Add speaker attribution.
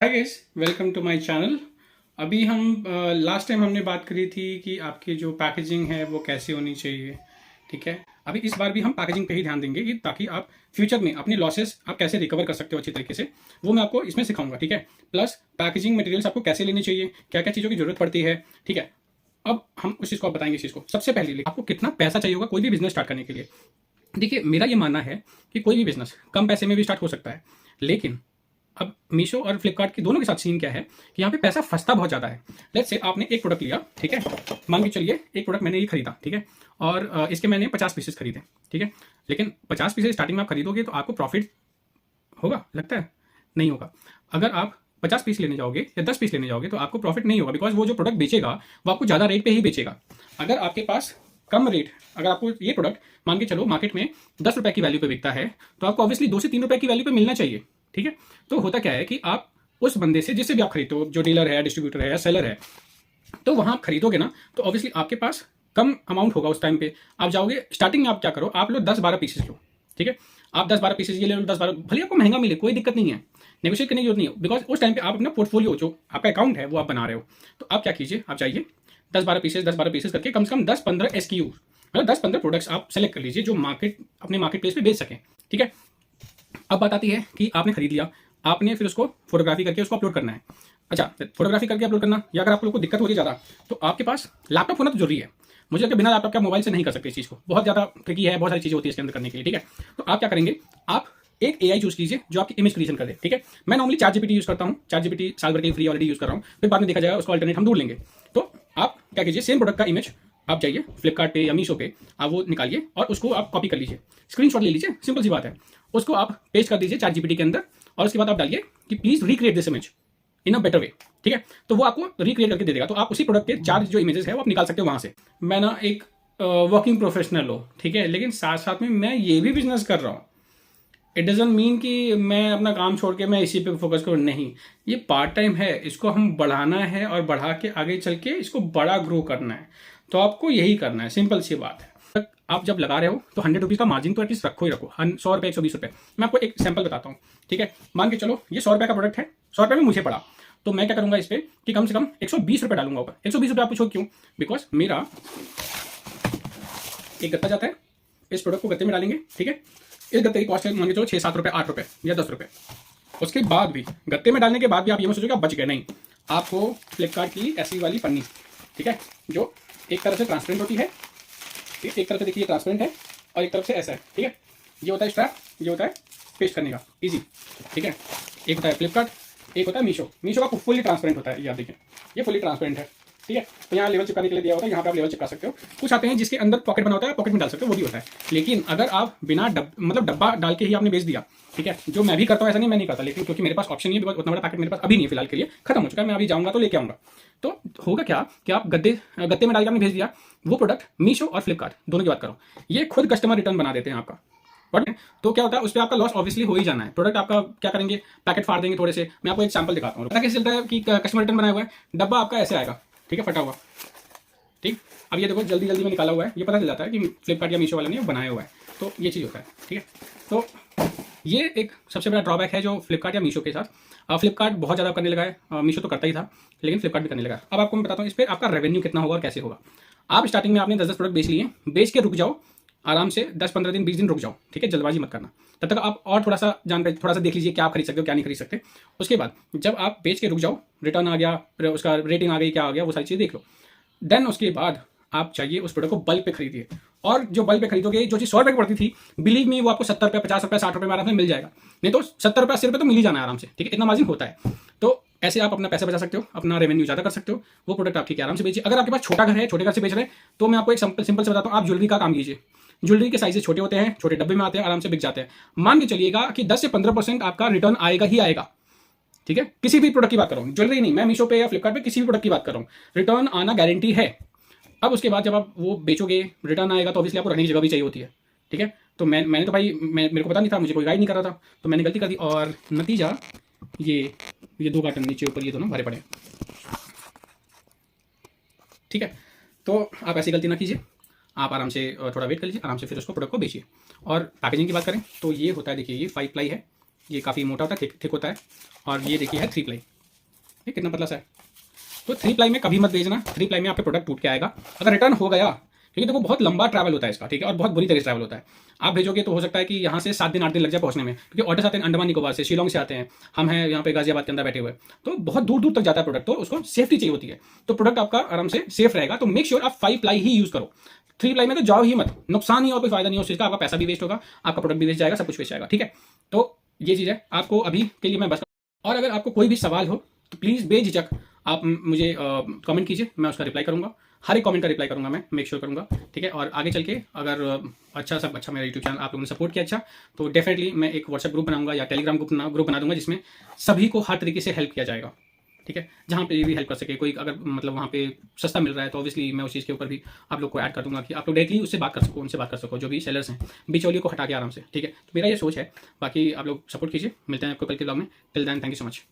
Speaker 1: Hi guys, welcome to my channel. अभी हम last time हमने बात करी थी कि आपकी जो पैकेजिंग है वो कैसी होनी चाहिए। ठीक है, अभी इस बार भी हम पैकेजिंग पे ही ध्यान देंगे कि ताकि आप फ्यूचर में अपने लॉसेस आप कैसे रिकवर कर सकते हो अच्छी तरीके से, वो मैं आपको इसमें सिखाऊंगा। ठीक है, प्लस पैकेजिंग मटेरियल्स आपको कैसे लेनी चाहिए, क्या क्या चीज़ों की जरूरत पड़ती है। ठीक है, अब हम उस चीज़ को आप बताएंगे। इस चीज़ को सबसे पहले आपको कितना पैसा चाहिए होगा कोई भी बिजनेस स्टार्ट करने के लिए। देखिए, मेरा ये मानना है कि कोई भी बिजनेस कम पैसे में भी स्टार्ट हो सकता है, लेकिन अब मीशो और फ्लिपकार्ट की दोनों के साथ सीन क्या है कि यहाँ पे पैसा फंसता बहुत ज़्यादा है। लेट्स से आपने एक प्रोडक्ट लिया, ठीक है, मान के चलिए एक प्रोडक्ट मैंने ये खरीदा, ठीक है, और इसके मैंने 50 पीसेस खरीदे, ठीक है, लेकिन 50 पीसेस स्टार्टिंग में आप खरीदोगे तो आपको प्रॉफिट होगा, लगता है नहीं होगा। अगर आप 50 पीस लेने जाओगे या 10 पीस लेने जाओगे तो आपको प्रॉफिट नहीं होगा, बिकॉज वो जो प्रोडक्ट बेचेगा वो आपको ज़्यादा रेट पे ही बेचेगा। अगर आपके पास कम रेट, अगर आपको ये प्रोडक्ट मान के चलो मार्केट में 10 रुपए की वैल्यू पे बिकता है तो आपको ऑब्वियसली 2 से 3 रुपए की वैल्यू पे मिलना चाहिए। ठीक है, तो होता क्या है कि आप उस बंदे से जिससे भी आप खरीदते हो, जो डीलर है, डिस्ट्रीब्यूटर है या सेलर है, तो वहां आप खरीदोगे ना तो ऑब्वियसली आपके पास कम अमाउंट होगा उस टाइम पे। आप जाओगे स्टार्टिंग में, आप क्या करो, आप लो 10-12 पीसेस लो, ठीक है, आप 10-12 पीसेस ये ले लो, 10-12, भले आपको महंगा मिले कोई दिक्कत नहीं है, नेगोशिएट करने की जरूरत नहीं है, बिकॉज उस टाइम पे आप अपना पोर्टफोलियो जो आपका अकाउंट है वो आप बना रहे हो। तो आप क्या कीजिए, आप जाइए 10-12 पीसेस करके कम से कम 10-15 SKU, मतलब 10-15 प्रोडक्ट्स आप सेलेक्ट कर लीजिए जो मार्केट अपने मार्केट प्लेस पे बेच सकें। ठीक है, अब बात आती है कि आपने खरीद लिया, आपने फिर उसको फोटोग्राफी करके उसको अपलोड करना है। अच्छा, फोटोग्राफी करके अपलोड करना, या अगर आप लोग को दिक्कत हो रही है ज़्यादा तो आपके पास लैपटॉप होना तो जरूरी है। मुझे लगता है बिना लैपटॉप के मोबाइल से नहीं कर सकते इस चीज़ को, बहुत ज़्यादा ट्रिकी है, बहुत सारी चीज़ें होती है इसके अंदर करने के लिए। ठीक है, तो आप क्या करेंगे, आप एक AI चूज कीजिए जो आपकी इमेज क्रिएशन कर दे। ठीक है, मैं नॉर्मली ChatGPT यूज करता हूँ, ChatGPT साल भर के फ्री ऑलरेडी यूज कर रहा हूँ, फिर बाद में देखा जाएगा उसको अल्टरनेट हम ढूंढ लेंगे। तो आप क्या कीजिए, सेम प्रोडक्ट का इमेज आप जाइए फ्लिपकार्ट पे या मीशो पे, आप वो निकालिए और उसको आप कॉपी कर लीजिए, स्क्रीनशॉट ले लीजिए, सिंपल सी बात है। उसको आप पेस्ट कर दीजिए ChatGPT के अंदर, और उसके बाद आप डालिए कि please recreate this image in a better way. ठीक है, तो वो आपको रिक्रिएट करके दे देगा, तो आप उसी प्रोडक्ट के 4 जो इमेजेस है वो आप निकाल सकते हो वहां से। मैं ना एक वर्किंग प्रोफेशनल हो, ठीक है, लेकिन साथ साथ में मैं ये भी बिजनेस कर रहा हूँ। इट डजेंट मीन कि मैं अपना काम छोड़ के मैं इसी पे फोकस करूँ, नहीं, ये पार्ट टाइम है, इसको हम बढ़ाना है और बढ़ा के आगे चल के इसको बड़ा ग्रो करना है। तो आपको यही करना है, सिंपल सी बात है। आप जब लगा रहे हो तो 100 रुपीज़ का मार्जिन तो एटलीस्ट रखो ही रखो, 100 रुपये, 120 रुपये। मैं आपको एक सैंपल बताता हूँ। ठीक है, मान के चलो ये 100 रुपये का प्रोडक्ट है, 100 रुपये में मुझे पड़ा, तो मैं क्या करूंगा इस पर कि कम से कम 120 रुपये डालूंगा ऊपर। 120 रुपये, आप पूछो क्यों, बिकॉज मेरा एक गत्ता जाता है, इस प्रोडक्ट को गत्ते में डालेंगे, ठीक है, इस गत्ते की कॉस्ट है मान के चलो 6-7 रुपये, 8 रुपये या 10 रुपये। उसके बाद भी गत्ते में डालने के बाद भी आप ये मत सोचो कि आप बच गए, नहीं, आपको फ्लिपकार्ट की ऐसी वाली पन्नी, ठीक है, जो एक तरफ से ट्रांसपेरेंट होती है, एक तरफ से देखिए ट्रांसपेरेंट है और एक तरफ से ऐसा है। ठीक है, ये होता है स्ट्रैप, ये होता है पेस्ट करने का इजी। ठीक है, एक होता है फ्लिपकार्ट, एक होता है मीशो। मीशो का फुली ट्रांसपेरेंट होता है, ये आप देखिए, ये फुली ट्रांसपेरेंट है। ठीक है, तो यहाँ लेवल चिपकाने के लिए दिया होता है, यहाँ पे आप लेवल चिपका सकते हो। कुछ आते हैं जिसके अंदर पॉकेट बना होता है, पॉकेट में डाल सकते हो, वो भी होता है। लेकिन अगर आप बिना मतलब डब्बा डाल के ही आपने बेच दिया, ठीक है, जो मैं भी करता हूँ, ऐसा नहीं मैं नहीं करता, लेकिन क्योंकि मेरे पास ऑप्शन नहीं है, बिकॉज उतना बड़ा पैकेट मेरे पास अभी नहीं है, फिलहाल के लिए खत्म हो चुका है, मैं अभी जाऊँगा तो लेके आऊँगा। तो होगा क्या कि आप गत्ते में डाल के आपने भेज दिया वो प्रोडक्ट, मीशो और फ्लिपकार्ट दोनों की बात करो, ये खुद कस्टमर रिटर्न बना देते हैं आपका। बट तो क्या होता है, उस पर आपका लॉस ऑब्वियसली हो ही जाना है। प्रोडक्ट आपका क्या करेंगे, पैकेट फाड़ देंगे थोड़े से। मैं आपको एक सैंपल दिखाता हूँ, पता कैसे चलता है कि कस्टमर रिटर्न बनाया हुआ है, डब्बा आपका ऐसे आएगा, ठीक है, फटा हुआ। ठीक, अब ये देखो जल्दी जल्दी में निकाला हुआ है, ये पता चल जाता है कि फ्लिपकार्ट या मीशो वाले ने बनाया हुआ है, तो ये चीज़ होता है। ठीक है, तो ये एक सबसे बड़ा ड्रॉबैक है जो फ्लिपकार्ट या मीशो के साथ। फ्लिपकार्ट बहुत ज़्यादा करने लगा है, मीशो तो करता ही था, लेकिन फ्लिपकार्ट भी करने लगा। अब आपको मैं बताता हूँ इस पर आपका रेवेन्यू कितना होगा और कैसे होगा। आप स्टार्टिंग में आपने 10-10 प्रोडक्ट बेच लिए, बेच के रुक जाओ आराम से, 10-15 दिन 20 दिन रुक जाओ, ठीक है, जल्दबाजी मत करना। तब तक आप और थोड़ा सा थोड़ा सा देख लीजिए क्या आप खरीद सकते हो क्या नहीं खरीद सकते। उसके बाद जब आप बेच के रुक जाओ, रिटर्न आ गया, उसका रेटिंग आ गई, क्या आ गया, वो सारी चीज़ देख लो। देन उसके बाद आप चाहिए उस प्रोडक्ट को बल्क पे खरीदिए, और जो बल्क पे खरीदोगे, जो चीज़ 100 रुपये की पड़ती थी, बिलीव मी वो आपको 70 रुपये, 50 रुपये, 60 रुपये में आराम से मिल जाएगा। नहीं तो 70 रुपये, 80 रुपये तो मिल ही जाना है आराम से। ठीक है, इतना मार्जिन होता है। तो ऐसे आप अपना पैसा बचा सकते हो, अपना रेवेन्यू ज़्यादा कर सकते हो। वो प्रोडक्ट आप ठीक है आराम से बेचिए। अगर आपके पास छोटा घर है, छोटे घर से बेच रहे हैं, तो मैं आपको एक सिंपल से बताता हूँ, आप ज्वेलरी का काम कीजिए। ज्वेलरी के साइजेस छोटे होते हैं, छोटे डब्बे में आते हैं, आराम से बिक जाते हैं। मान के चलिएगा कि 10 से 15% आपका रिटर्न आएगा ही आएगा। ठीक है, किसी भी प्रोडक्ट की बात कर रहा हूँ, ज्वेलरी नहीं, मैं मीशो पे या फ्लिपकार्ट पे किसी भी प्रोडक्ट की बात कर रहा हूँ, रिटर्न आना गारंटी है। अब उसके बाद जब आप वो बेचोगे, रिटर्न आएगा, तो ऑब्वियसली आपको रहने की जगह भी चाहिए होती है। ठीक है, तो मैंने तो भाई मेरे को पता नहीं था, मुझे कोई गाइड नहीं कर रहा था, तो मैंने गलती कर दी, और नतीजा ये 2 कार्टन नीचे ऊपर ये दोनों भरे पड़े। ठीक है, तो आप ऐसी गलती ना कीजिए, आप आराम से थोड़ा वेट कर लीजिए, आराम से फिर उसको प्रोडक्ट को बेचिए। और पैकेजिंग की बात करें तो ये होता है, देखिए ये 5 प्लाई है, ये काफ़ी मोटा होता है, थिक होता है। और ये देखिए है 3 प्लाई, ये कितना पतला सा है। तो 3 प्लाई में कभी मत भेजना, 3 प्लाई में आपके प्रोडक्ट टूट के आएगा। अगर रिटर्न हो गया, क्योंकि देखो बहुत लंबा ट्रैवल होता है इसका, ठीक है, और बहुत बुरी तरह से ट्रैवल होता है। आप भेजोगे तो हो सकता है कि यहाँ से 7 दिन 8 दिन लग जाए पहुंचने में, क्योंकि ऑर्डर्स आते हैं अंडमान निकोबार से, शिलोंग से आते हैं, हम हैं यहाँ पे गाजियाबाद के अंदर बैठे हुए, तो बहुत दूर दूर तक जाता है प्रोडक्ट, तो उसको सेफ्टी चाहिए होती है। तो प्रोडक्ट आपका आराम से सेफ रहेगा। तो मेक श्योर आप 5 प्लाई ही यूज करो, 3 प्लाई में तो जाओ ही मत, नुकसान ही और कोई फायदा नहीं हो उस चीज़ का, आपका पैसा भी वेस्ट होगा, आपका प्रोडक्ट भी वेस्ट जाएगा, सब कुछ वेस्ट जाएगा, ठीक है। तो ये चीज़ है, आपको अभी के लिए मैं बस। और अगर आपको कोई भी सवाल हो तो प्लीज़ बेझिझक आप मुझे कमेंट कीजिए, मैं उसका रिप्लाई करूंगा, हर एक कमेंट का रिप्लाई करूंगा, मैं मेक श्योर करूंगा, ठीक है। और आगे चल के अगर अच्छा मेरा यूट्यूब चैनल आप लोगों ने सपोर्ट किया अच्छा, तो डेफिनेटली मैं एक व्हाट्सएप ग्रुप बनाऊंगा या टेलीग्राम ग्रुप बना दूंगा, जिसमें सभी को हर तरीके से हेल्प किया जाएगा, ठीक है। जहाँ पे भी हेल्प कर सके कोई, अगर मतलब वहाँ पे सस्ता मिल रहा है तो ऑब्वियसली मैं उस चीज़ के ऊपर भी आप लोग को ऐड कर दूंगा कि आप लोग डायरेक्टली उससे बात कर सको, उनसे बात कर सको, जो भी सेलर्स हैं, बिचौलियों को हटा के आराम से, ठीक है। तो मेरा ये सोच है, बाकी आप लोग सपोर्ट कीजिए, मिलते हैं आपको कल के ब्लॉग में। Till then thank you so much.